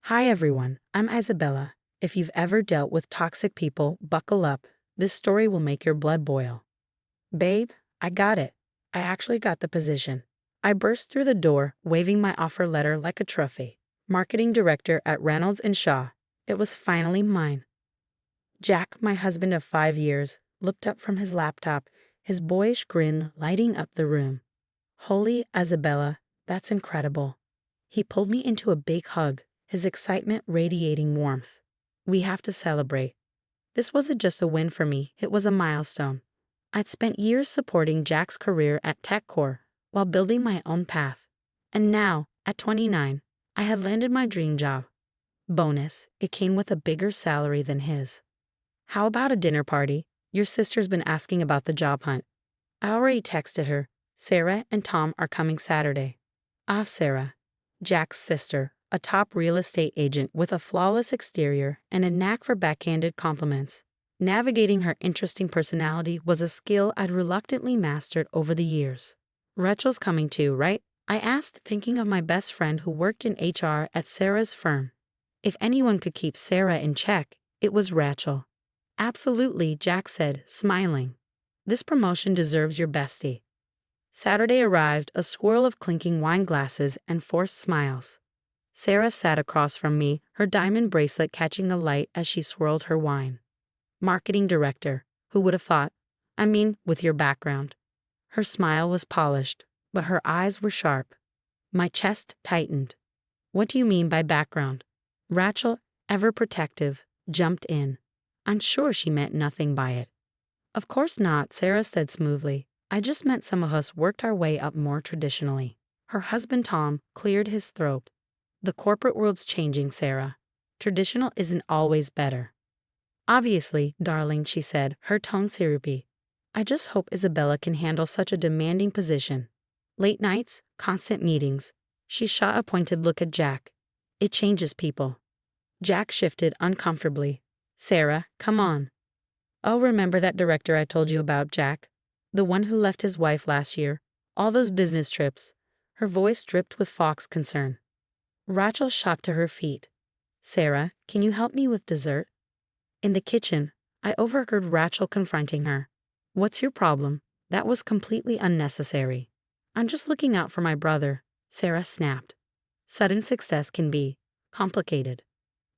Hi everyone, I'm Isabella. If you've ever dealt with toxic people, buckle up. This story will make your blood boil. Babe, I got it. I actually got the position. I burst through the door, waving my offer letter like a trophy. Marketing director at Reynolds and Shaw. It was finally mine. Jack, my husband of 5 years, looked up from his laptop, his boyish grin lighting up the room. Holy Isabella, that's incredible. He pulled me into a big hug, his excitement radiating warmth. We have to celebrate. This wasn't just a win for me, it was a milestone. I'd spent years supporting Jack's career at TechCore while building my own path. And now, at 29, I had landed my dream job. Bonus, it came with a bigger salary than his. How about a dinner party? Your sister's been asking about the job hunt. I already texted her. Sarah and Tom are coming Saturday. Ah, Sarah, Jack's sister, a top real estate agent with a flawless exterior and a knack for backhanded compliments. Navigating her interesting personality was a skill I'd reluctantly mastered over the years. Rachel's coming too, right? I asked, thinking of my best friend who worked in HR at Sarah's firm. If anyone could keep Sarah in check, it was Rachel. Absolutely, Jack said, smiling. This promotion deserves your bestie. Saturday arrived, a swirl of clinking wine glasses and forced smiles. Sarah sat across from me, her diamond bracelet catching the light as she swirled her wine. Marketing director, who would have thought? I mean, with your background. Her smile was polished, but her eyes were sharp. My chest tightened. What do you mean by background? Rachel, ever protective, jumped in. I'm sure she meant nothing by it. Of course not, Sarah said smoothly. I just meant some of us worked our way up more traditionally. Her husband Tom cleared his throat. The corporate world's changing, Sarah. Traditional isn't always better. Obviously, darling, she said, her tone syrupy. I just hope Isabella can handle such a demanding position. Late nights, constant meetings. She shot a pointed look at Jack. It changes people. Jack shifted uncomfortably. Sarah, come on. Oh, remember that director I told you about, Jack? The one who left his wife last year. All those business trips. Her voice dripped with Fox concern. Rachel shot to her feet. Sarah, can you help me with dessert? In the kitchen, I overheard Rachel confronting her. What's your problem? That was completely unnecessary. I'm just looking out for my brother, Sarah snapped. Sudden success can be complicated.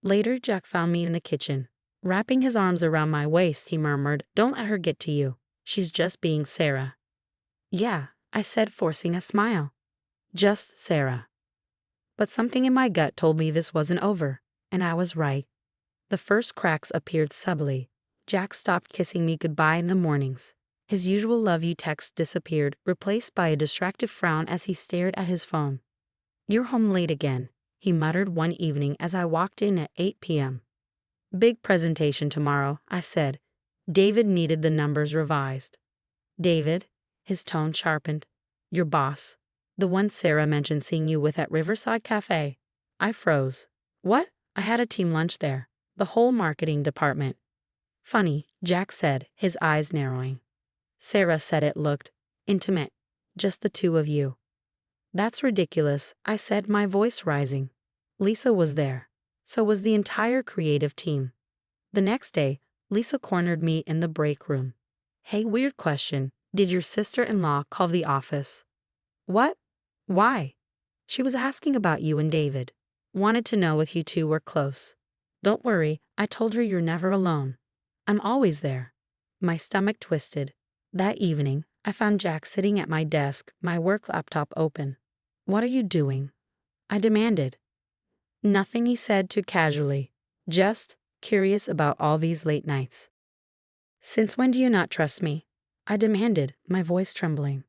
Later, Jack found me in the kitchen. Wrapping his arms around my waist, he murmured, Don't let her get to you. She's just being Sarah. Yeah, I said, forcing a smile. Just Sarah. But something in my gut told me this wasn't over, and I was right. The first cracks appeared subtly. Jack stopped kissing me goodbye in the mornings. His usual love you text disappeared, replaced by a distracted frown as he stared at his phone. You're home late again, he muttered one evening as I walked in at 8 p.m. Big presentation tomorrow, I said. David needed the numbers revised. David? His tone sharpened. Your boss. The one Sarah mentioned seeing you with at Riverside Cafe. I froze. What? I had a team lunch there. The whole marketing department. Funny, Jack said, his eyes narrowing. Sarah said it looked intimate. Just the two of you. That's ridiculous, I said, my voice rising. Lisa was there. So was the entire creative team. The next day, Lisa cornered me in the break room. Hey, weird question. Did your sister-in-law call the office? What? Why? She was asking about you and David. Wanted to know if you two were close. Don't worry, I told her you're never alone. I'm always there. My stomach twisted. That evening, I found Jack sitting at my desk, my work laptop open. What are you doing? I demanded. Nothing, he said too casually. Just curious about all these late nights. Since when do you not trust me? I demanded, my voice trembling.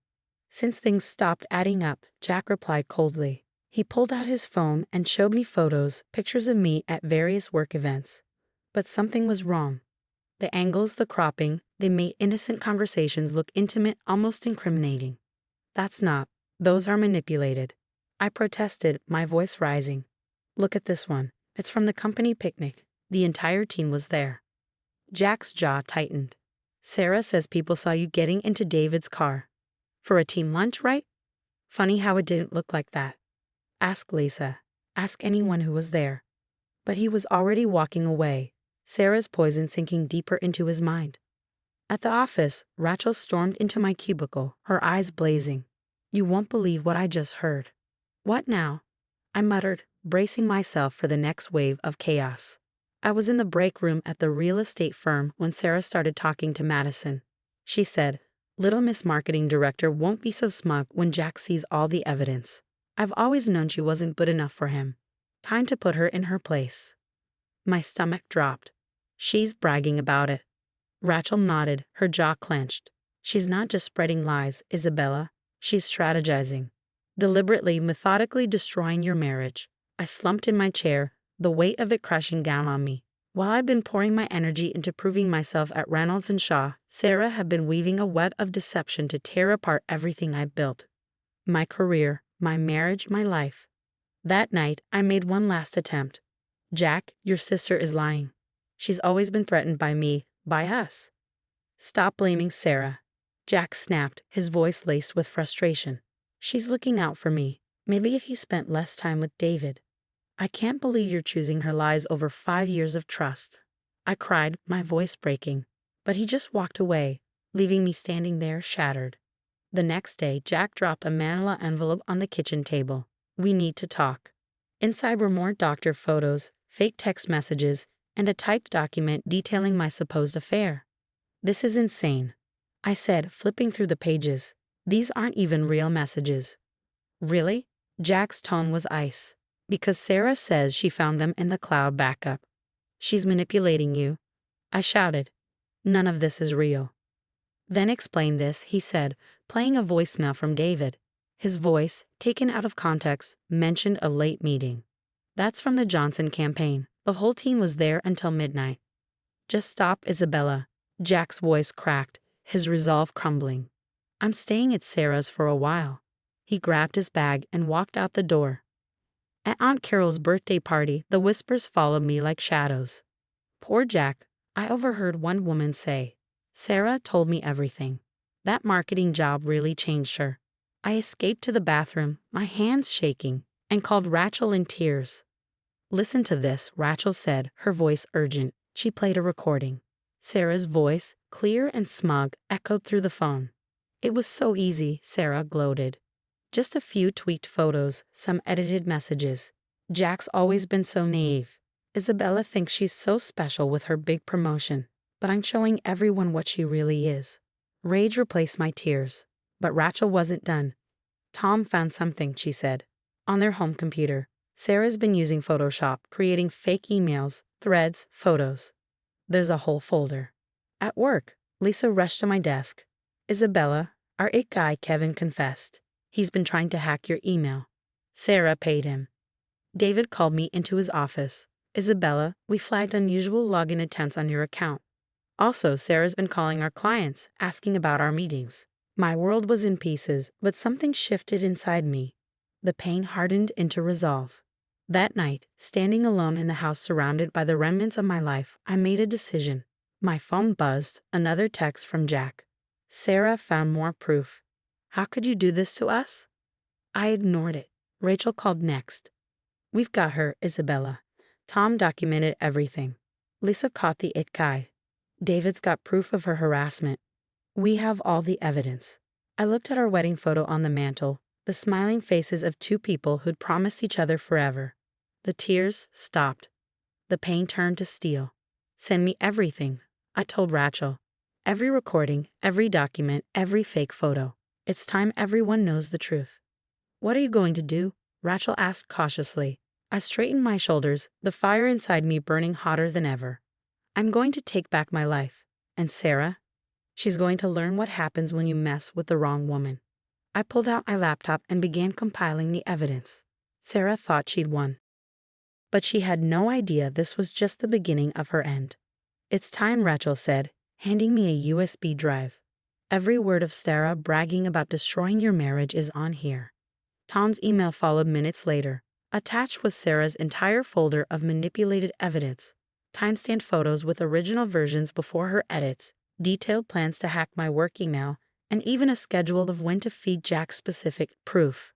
Since things stopped adding up, Jack replied coldly. He pulled out his phone and showed me photos, pictures of me at various work events. But something was wrong. The angles, the cropping, they made innocent conversations look intimate, almost incriminating. That's not. Those are manipulated. I protested, my voice rising. Look at this one. It's from the company picnic. The entire team was there. Jack's jaw tightened. Sarah says people saw you getting into David's car. For a team lunch, right? Funny how it didn't look like that. Ask Lisa. Ask anyone who was there. But he was already walking away, Sarah's poison sinking deeper into his mind. At the office, Rachel stormed into my cubicle, her eyes blazing. "You won't believe what I just heard." "What now?" I muttered, bracing myself for the next wave of chaos. I was in the break room at the real estate firm when Sarah started talking to Madison. She said, "Little Miss Marketing Director won't be so smug when Jack sees all the evidence. I've always known she wasn't good enough for him. Time to put her in her place." My stomach dropped. "She's bragging about it." Rachel nodded, her jaw clenched. "She's not just spreading lies, Isabella. She's strategizing. Deliberately, methodically destroying your marriage." I slumped in my chair, the weight of it crashing down on me. While I'd been pouring my energy into proving myself at Reynolds and Shaw, Sarah had been weaving a web of deception to tear apart everything I'd built. My career, my marriage, my life. That night, I made one last attempt. "Jack, your sister is lying. She's always been threatened by me, by us." "Stop blaming Sarah," Jack snapped, his voice laced with frustration. "She's looking out for me. Maybe if you spent less time with David." "I can't believe you're choosing her lies over 5 years of trust." I cried, my voice breaking. But he just walked away, leaving me standing there shattered. The next day, Jack dropped a manila envelope on the kitchen table. "We need to talk." Inside were more doctor photos, fake text messages, and a typed document detailing my supposed affair. "This is insane," I said, flipping through the pages. "These aren't even real messages." "Really?" Jack's tone was ice. "Because Sarah says she found them in the cloud backup." "She's manipulating you," I shouted. "None of this is real." "Then explain this," he said, playing a voicemail from David. His voice, taken out of context, mentioned a late meeting. "That's from the Johnson campaign. The whole team was there until midnight." "Just stop, Isabella." Jack's voice cracked, his resolve crumbling. "I'm staying at Sarah's for a while." He grabbed his bag and walked out the door. At Aunt Carol's birthday party, the whispers followed me like shadows. "Poor Jack," I overheard one woman say. "Sarah told me everything. That marketing job really changed her." I escaped to the bathroom, my hands shaking, and called Rachel in tears. "Listen to this," Rachel said, her voice urgent. She played a recording. Sarah's voice, clear and smug, echoed through the phone. "It was so easy," Sarah gloated. "Just a few tweaked photos, some edited messages. Jack's always been so naive. Isabella thinks she's so special with her big promotion, but I'm showing everyone what she really is." Rage replaced my tears, but Rachel wasn't done. "Tom found something," she said. "On their home computer. Sarah's been using Photoshop, creating fake emails, threads, photos. There's a whole folder." At work, Lisa rushed to my desk. "Isabella, our it guy Kevin confessed. He's been trying to hack your email. Sarah paid him." David called me into his office. "Isabella, we flagged unusual login attempts on your account. Also, Sarah's been calling our clients, asking about our meetings." My world was in pieces, but something shifted inside me. The pain hardened into resolve. That night, standing alone in the house surrounded by the remnants of my life, I made a decision. My phone buzzed, another text from Jack. "Sarah found more proof. How could you do this to us?" I ignored it. Rachel called next. "We've got her, Isabella. Tom documented everything." Lisa caught the it guy. "David's got proof of her harassment. We have all the evidence." I looked at our wedding photo on the mantle, the smiling faces of two people who'd promised each other forever. The tears stopped. The pain turned to steel. "Send me everything," I told Rachel. "Every recording, every document, every fake photo. It's time everyone knows the truth." "What are you going to do?" Rachel asked cautiously. I straightened my shoulders, the fire inside me burning hotter than ever. "I'm going to take back my life. And Sarah? She's going to learn what happens when you mess with the wrong woman." I pulled out my laptop and began compiling the evidence. Sarah thought she'd won. But she had no idea this was just the beginning of her end. "It's time," Rachel said, handing me a USB drive. "Every word of Sarah bragging about destroying your marriage is on here." Tom's email followed minutes later. Attached was Sarah's entire folder of manipulated evidence, timestamped photos with original versions before her edits, detailed plans to hack my work email, and even a schedule of when to feed Jack specific proof.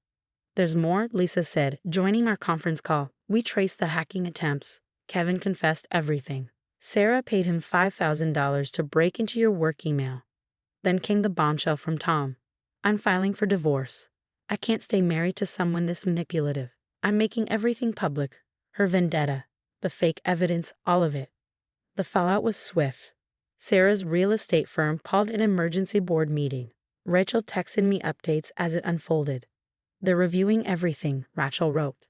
"There's more," Lisa said, joining our conference call. "We traced the hacking attempts. Kevin confessed everything. Sarah paid him $5,000 to break into your work email. Then came the bombshell from Tom. I'm filing for divorce. I can't stay married to someone this manipulative. I'm making everything public. Her vendetta, the fake evidence, all of it. The fallout was swift. Sarah's real estate firm called an emergency board meeting. Rachel texted me updates as it unfolded. They're reviewing everything, Rachel wrote.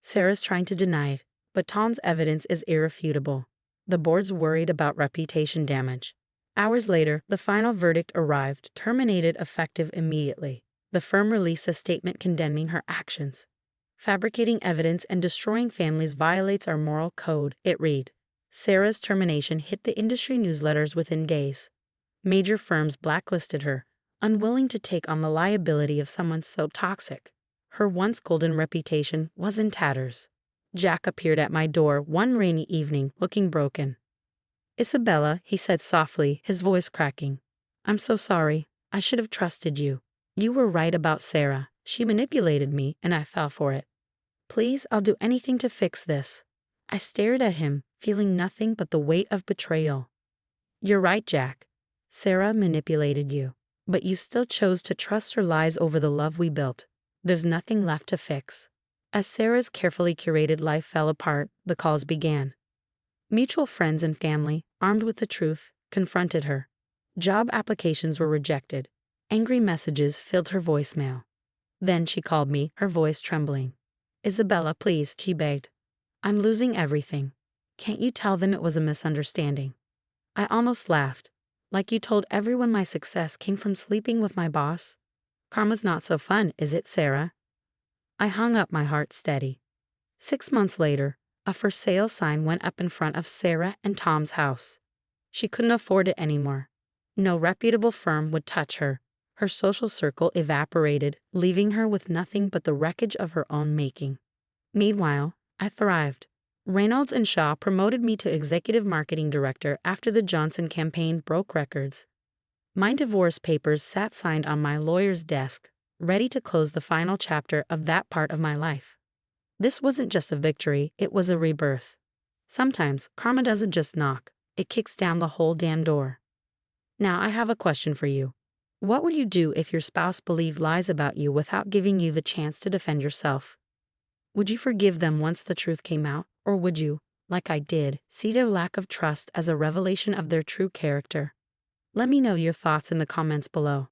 Sarah's trying to deny it, but Tom's evidence is irrefutable. The board's worried about reputation damage. Hours later, the final verdict arrived, terminated effective immediately. The firm released a statement condemning her actions. Fabricating evidence and destroying families violates our moral code, it read. Sarah's termination hit the industry newsletters within days. Major firms blacklisted her, unwilling to take on the liability of someone so toxic. Her once golden reputation was in tatters. Jack appeared at my door one rainy evening, looking broken. Isabella, he said softly, his voice cracking. I'm so sorry. I should have trusted you. You were right about Sarah. She manipulated me, and I fell for it. Please, I'll do anything to fix this. I stared at him, feeling nothing but the weight of betrayal. You're right, Jack. Sarah manipulated you, but you still chose to trust her lies over the love we built. There's nothing left to fix. As Sarah's carefully curated life fell apart, the calls began. Mutual friends and family, armed with the truth, confronted her. Job applications were rejected. Angry messages filled her voicemail. Then she called me, her voice trembling. Isabella, please, she begged. I'm losing everything. Can't you tell them it was a misunderstanding? I almost laughed. Like you told everyone my success came from sleeping with my boss? Karma's not so fun, is it, Sarah? I hung up, my heart steady. 6 months later, a for sale sign went up in front of Sarah and Tom's house. She couldn't afford it anymore. No reputable firm would touch her. Her social circle evaporated, leaving her with nothing but the wreckage of her own making. Meanwhile, I thrived. Reynolds and Shaw promoted me to executive marketing director after the Johnson campaign broke records. My divorce papers sat signed on my lawyer's desk, ready to close the final chapter of that part of my life. This wasn't just a victory, it was a rebirth. Sometimes, karma doesn't just knock, it kicks down the whole damn door. Now I have a question for you. What would you do if your spouse believed lies about you without giving you the chance to defend yourself? Would you forgive them once the truth came out, or would you, like I did, see their lack of trust as a revelation of their true character? Let me know your thoughts in the comments below.